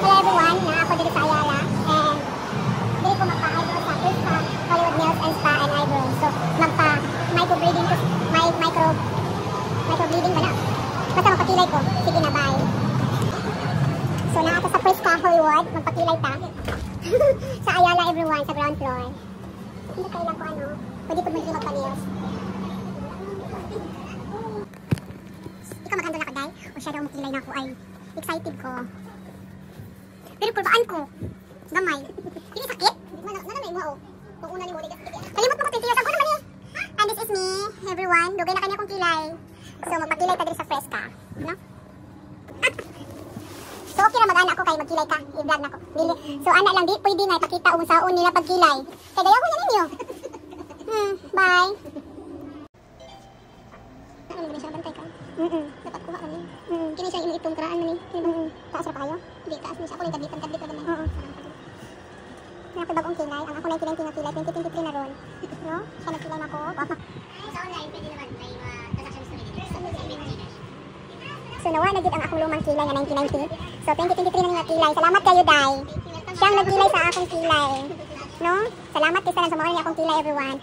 Hello everyone, na ako dito sa Ayala and dito ko magpa-eyebrow sa Prisca Hollywood Nails and Spa and Eyebrow. So magpa-microbleeding ko, microbleeding ba na? Basta magpakilay ko. Sige na, bye. So na ako sa Prisca Hollywood, magpakilay ta. Sa Ayala everyone, sa ground floor. Hindi kayo lang ko ano, pwede po mag-i magpa-nails. Ikaw maghandol na ka, day? O siya daw makilay na ako ay excited ko. Pero kulbaan ko. Gamay. Hindi sakit? Nanamay mo ako. Kung una ni mo, kalimot mo ko titiyo. Sabi ko naman eh. And this is me, everyone. Dugay na kanya kong kilay. So magpakilay ka dito sa Prisca. No? So okay na mag-ana ako kay magkilay ka. I-vlog na ko. So ana lang di, pwede nga ipakita kung saan nila pagkilay. Kaya gayaw ko na ninyo. Bye. Ano na siya, bantay ka? Dapat kuha kami. Kini siya yung itong karaan na ni. Taas na kayo? Hindi, taas na siya. Ako lang kadlit na naman. Kaya ako bagong kilay. Ang ako lang kilay, 2023 na ron. No? Siya nagkilay na ako. Sa online, pwede naman may transaction history dito. So nawa na gid ang akong lumang kilay nga 1990. So 2023 na nga kilay. Salamat kayo, Day. Siyang nagkilay sa akong kilay. No? Salamat kasi sa mga akong kilay, everyone.